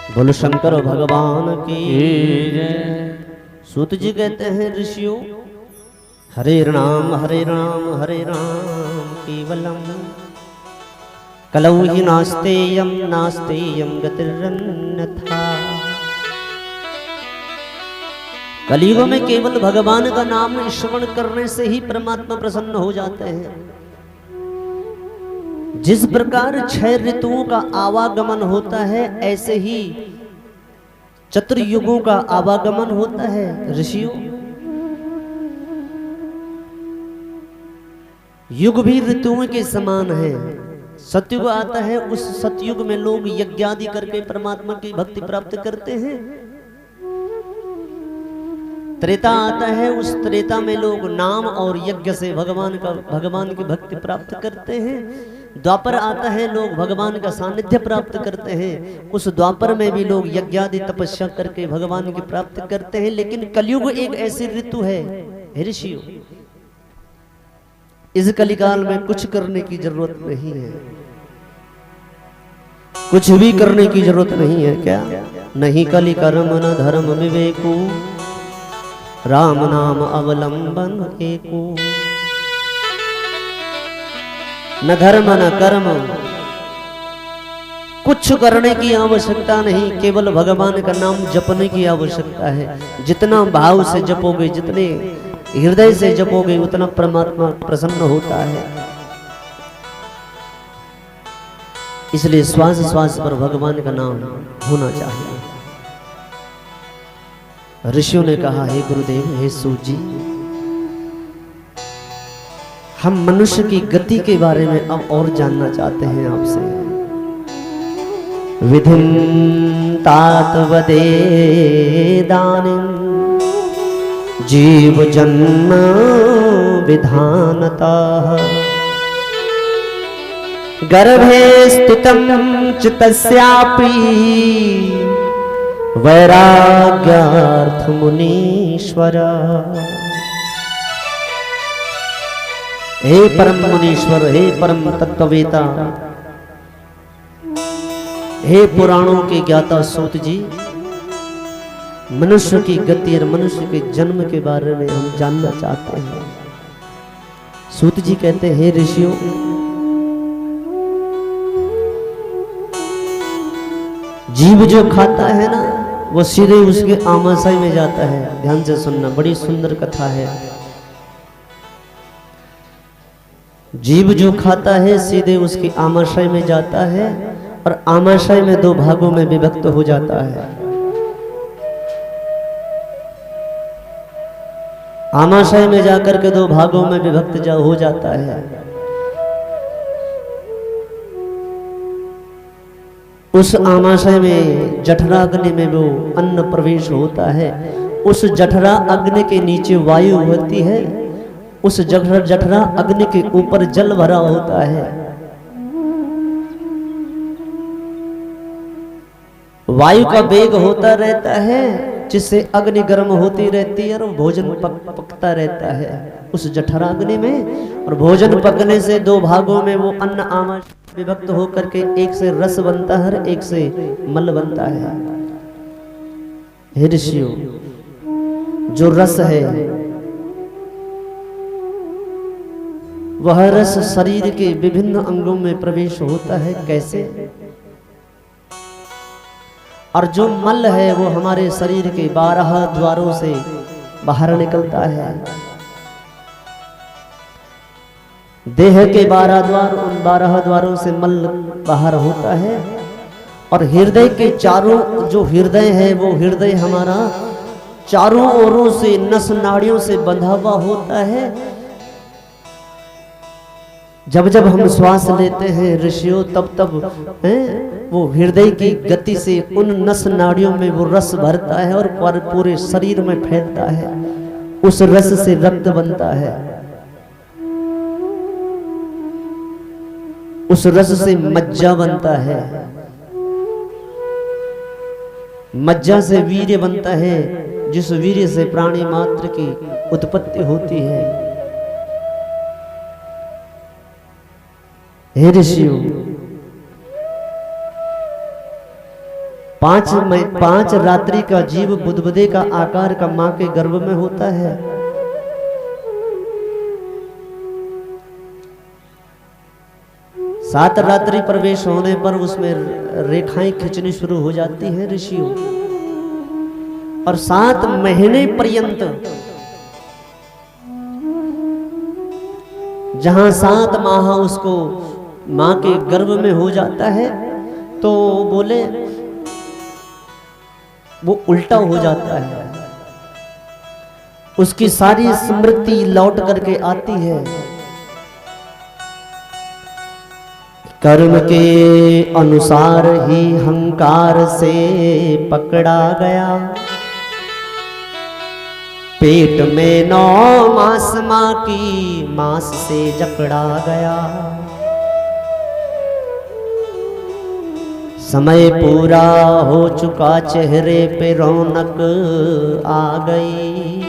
बोलो शंकर भगवान की सूत जी कहते हैं ऋषियों, हरे राम हरे राम केवलम कलौ हि नास्तेयम गतिरन्यथा। कलयुग में केवल भगवान का नाम स्मरण करने से ही परमात्मा प्रसन्न हो जाते हैं। जिस प्रकार 6 ऋतुओं का आवागमन होता है, ऐसे ही चतुर्युगों का आवागमन होता है ऋषियों। युग भी ऋतुओं के समान है। सतयुग आता है, उस सतयुग में लोग यज्ञादि करके परमात्मा की भक्ति प्राप्त करते हैं। त्रेता आता है, उस त्रेता में लोग नाम और यज्ञ से भगवान की भक्ति प्राप्त करते हैं। द्वापर आता है, लोग भगवान का सानिध्य प्राप्त करते हैं। उस द्वापर में भी लोग यज्ञादि तपस्या करके भगवान की प्राप्त करते हैं। लेकिन कलयुग एक ऐसी ऋतु है ऋषियों, इस कलिकाल में कुछ करने की जरूरत नहीं है, कुछ भी करने की जरूरत नहीं है। क्या नहीं कलि कर्म न धर्म विवेको, राम नाम अवलंबन एको। न धर्म न कर्म, कुछ करने की आवश्यकता नहीं, केवल भगवान का नाम जपने की आवश्यकता है। जितना भाव से जपोगे, जितने हृदय से जपोगे, उतना परमात्मा प्रसन्न होता है। इसलिए श्वास श्वास पर भगवान का नाम होना चाहिए। ऋषियों ने कहा, हे गुरुदेव, हे सूत जी, हम मनुष्य की गति के बारे में अब और जानना चाहते हैं आपसे। विधिं तात वदेदानीं जीव जन्म विधानतः, गर्भे स्थितं च तस्यापि वैराग्यार्थ मुनीश्वर। हे परम मुनीश्वर, हे परम तत्ववेता, हे पुराणों के ज्ञाता सूत जी, मनुष्य की गति और मनुष्य के जन्म के बारे में हम जानना चाहते हैं। सूत जी कहते हैं, हे ऋषियों, जीव जो खाता है ना, वो सीधे उसके आमाशय में जाता है। ध्यान से सुनना, बड़ी सुंदर कथा है। जीव जो खाता है सीधे उसकी आमाशय में जाता है, और आमाशय में 2 भागों में विभक्त हो जाता है। आमाशय में जाकर के 2 भागों में विभक्त हो जाता है। उस आमाशय में जठरा अग्नि में वो अन्न प्रवेश होता है। उस जठरा अग्नि के नीचे वायु होती है, उस जठरा अग्नि के ऊपर जल भरा होता है। वायु का वेग होता रहता है, जिससे अग्नि गर्म होती रहती है और भोजन पकता रहता है उस जठराग्नि में। और भोजन पकने से 2 भागों में वो अन्न आमाशय विभक्त होकर के एक से रस बनता है, एक से मल बनता है। हे ऋषियों, जो रस है वह रस शरीर के विभिन्न अंगों में प्रवेश होता है। कैसे? और जो मल है वो हमारे शरीर के 12 द्वारों से बाहर निकलता है। देह के 12 द्वार, उन 12 द्वारों से मल बाहर होता है। और हृदय के चारों, जो हृदय है वो हृदय हमारा चारों ओरों से नस नाड़ियों से बंधा हुआ होता है। जब जब हम श्वास लेते हैं ऋषियों, तब तब वो हृदय की गति से उन नस नाड़ियों में वो रस भरता है और पूरे शरीर में फैलता है। उस रस से रक्त बनता है, उस रस से मज्जा बनता है, मज्जा से वीर्य बनता है, जिस वीर्य से प्राणी मात्र की उत्पत्ति होती है। हे ऋषियों, पांच रात्रि का जीव बुदबुदे का आकार का मां के गर्भ में होता है। सात रात्रि प्रवेश होने पर उसमें रेखाएं खींचनी शुरू हो जाती हैं ऋषियों, और 7 महीने पर्यंत जहां 7 माह उसको मां के गर्भ में हो जाता है, तो बोले वो उल्टा हो जाता है, उसकी सारी स्मृति लौट करके आती है। कर्म के अनुसार ही हंकार से पकड़ा गया, पेट में 9 मास मां की मांस से जकड़ा गया। समय पूरा हो चुका, चेहरे पे रौनक आ गई,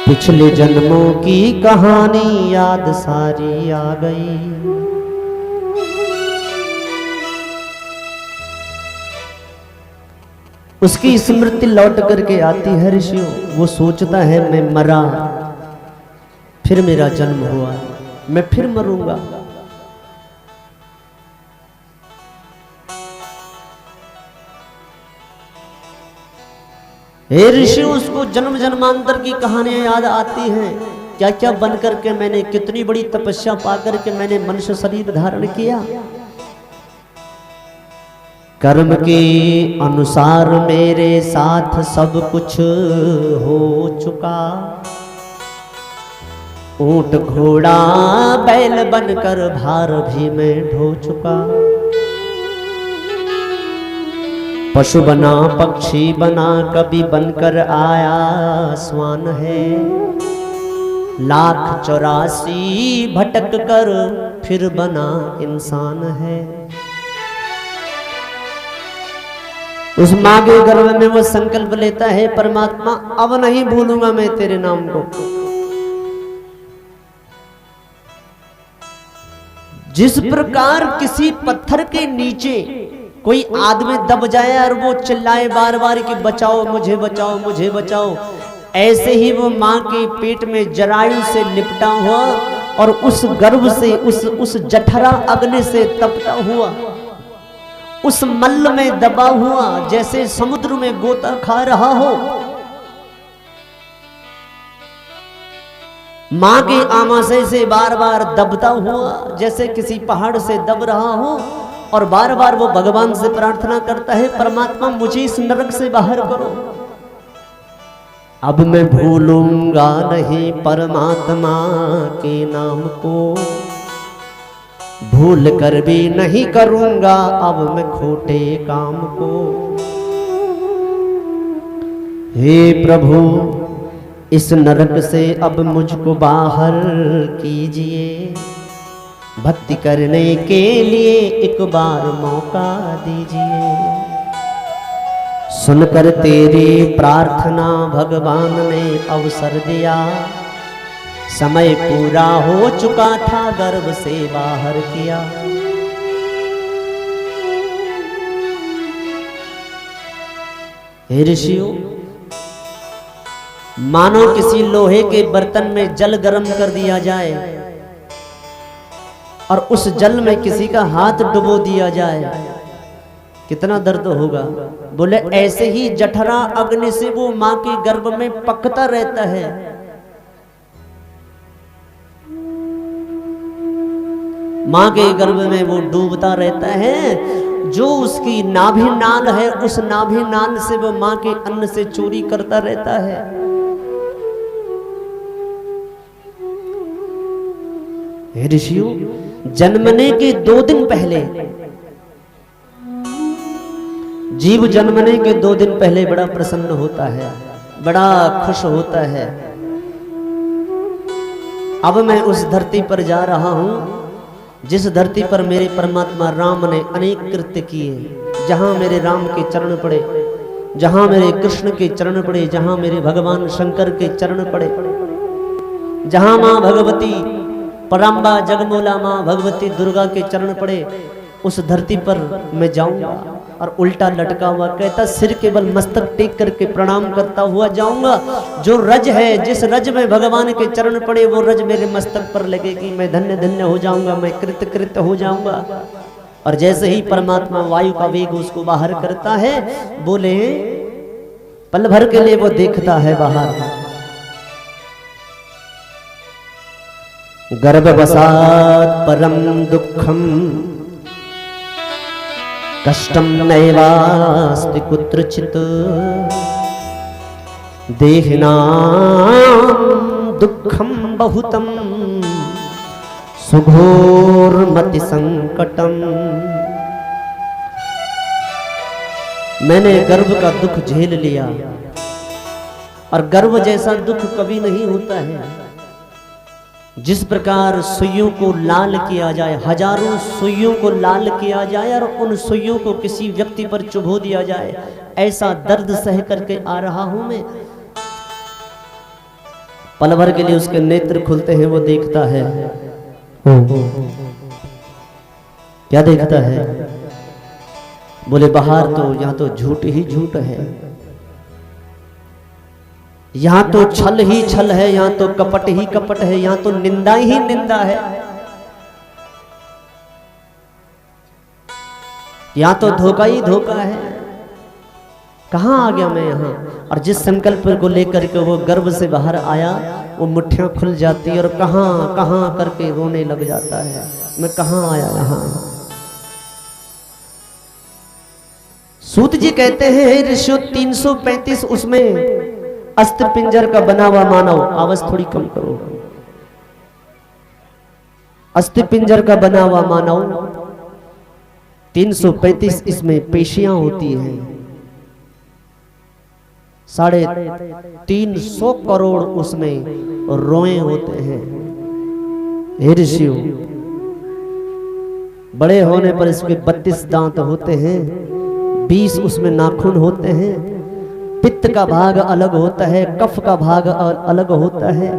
पिछले जन्मों की कहानी याद सारी आ गई। उसकी स्मृति लौट करके आती है ऋषियों। वो सोचता है मैं मरा, फिर मेरा जन्म हुआ, मैं फिर मरूंगा। हे ऋषि, उसको जन्म जन्मांतर की कहानियां याद आती हैं। क्या क्या बन करके मैंने, कितनी बड़ी तपस्या पा करके मैंने मनुष्य शरीर धारण किया। कर्म के अनुसार मेरे साथ सब कुछ हो चुका, ऊंट घोड़ा बैल बनकर भार भी मैं ढो चुका। पशु बना पक्षी बना कभी बनकर आया स्वान है, 1,84,000 भटक कर फिर बना इंसान है। उस मां के गर्भ में वो संकल्प लेता है, परमात्मा अब नहीं भूलूंगा मैं तेरे नाम को। जिस प्रकार किसी पत्थर के नीचे कोई आदमी दब जाए और वो चिल्लाए बार बार कि बचाओ मुझे, बचाओ मुझे, बचाओ, ऐसे ही वो मां के पेट में जरायु से लिपटा हुआ और उस गर्भ से, उस जठरा अग्नि से तपता हुआ, उस मल्ल में दबा हुआ, जैसे समुद्र में गोता खा रहा हो, मां के आमाशय से बार बार दबता हुआ, जैसे किसी पहाड़ से दब रहा हो, और बार बार वो भगवान से प्रार्थना करता है, परमात्मा मुझे इस नरक से बाहर करो। अब मैं भूलूंगा नहीं परमात्मा के नाम को, भूल कर भी नहीं करूंगा अब मैं खोटे काम को। हे प्रभु, इस नरक से अब मुझको बाहर कीजिए, भक्ति करने के लिए एक बार मौका दीजिए। सुनकर तेरी प्रार्थना भगवान ने अवसर दिया, समय पूरा हो चुका था गर्भ से बाहर किया। हे ऋषियों, मानो किसी लोहे के बर्तन में जल गर्म कर दिया जाए और उस जल में किसी का हाथ डुबो दिया जाए, कितना दर्द होगा। बोले ऐसे ही जठरा अग्नि से वो मां के गर्भ में पकता रहता है। मां के गर्भ में वो डूबता रहता है। जो उसकी नाभि नाल है, उस नाभि नाल से वो मां के अन्न से चोरी करता रहता है। हे ऋषियों, जन्मने के 2 दिन पहले, जीव जन्मने के 2 दिन पहले बड़ा प्रसन्न होता है, बड़ा खुश होता है। अब मैं उस धरती पर जा रहा हूं जिस धरती पर मेरे परमात्मा राम ने अनेक कृत्य किए, जहां मेरे राम के चरण पड़े, जहां मेरे कृष्ण के चरण पड़े, जहां मेरे भगवान शंकर के चरण पड़े, जहां मां भगवती पराम्बा जगमोला मां भगवती दुर्गा के चरण पड़े, उस धरती पर मैं जाऊंगा। और उल्टा लटका हुआ, कहता सिर केवल मस्तक टेक करके प्रणाम करता हुआ जाऊंगा। जो रज है, जिस रज में भगवान के चरण पड़े वो रज मेरे मस्तक पर लगेगी, मैं धन्य धन्य हो जाऊंगा, मैं कृत कृत हो जाऊंगा। और जैसे ही परमात्मा वायु का वेग उसको बाहर करता है, बोले पल भर के लिए वो देखता है बाहर, गर्भवसात् परम दुःखम कष्टम नैवास्ति कुत्रचित् देहिनां दुःखम बहुतम सुघोरमति संकटम। मैंने गर्भ का दुख झेल लिया, और गर्भ जैसा दुख कभी नहीं होता है। जिस प्रकार सुइयों को लाल किया जाए, हजारों सुइयों को लाल किया जाए और उन सुइयों को किसी व्यक्ति पर चुभो दिया जाए, ऐसा दर्द सह करके आ रहा हूं मैं। पल भर के लिए उसके नेत्र खुलते हैं, वो देखता है, क्या देखता है? बोले बाहर तो यहां तो झूठ ही झूठ है, यहां तो छल ही छल है, यहां तो कपट ही कपट है, यहां तो निंदा ही निंदा है, यहां तो धोखा ही धोखा है। कहां आ गया मैं यहां? और जिस संकल्प को लेकर के वो गर्भ से बाहर आया, वो मुट्ठियां खुल जाती है और कहां कहां करके रोने लग जाता है, मैं कहां आया यहां। सूत जी कहते हैं ऋषियों 335 उसमें अस्त्र पिंजर का बना हुआ मानव, आवाज थोड़ी कम करो, अस्त्र पिंजर का बना हुआ मानव 335 इसमें पेशियां होती हैं, 350 करोड़ उसमें रोए होते हैं। हे ऋषियों, बड़े होने पर इसके 32 दांत होते हैं, 20 उसमें नाखून होते हैं, पित्त का भाग अलग होता है, कफ का भाग अलग होता है,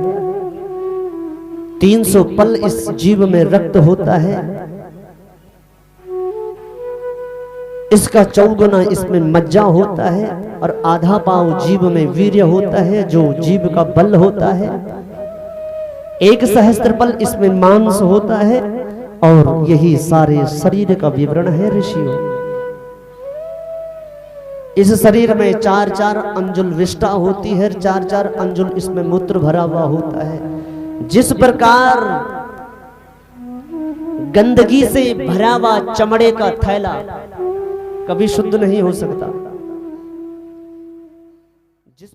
300 पल इस जीव में रक्त होता है, इसका 14 गुना इसमें मज्जा होता है, और आधा पाव जीव में वीर्य होता है जो जीव का बल होता है, 1 सहस्त्र पल इसमें मांस होता है, और यही सारे शरीर का विवरण है ऋषियों। इस शरीर में 4-4 अंजुल विष्ठा होती है, 4-4 अंजुल इसमें मूत्र भरा हुआ होता है। जिस प्रकार गंदगी से भरा हुआ चमड़े का थैला कभी शुद्ध नहीं हो सकता, जिस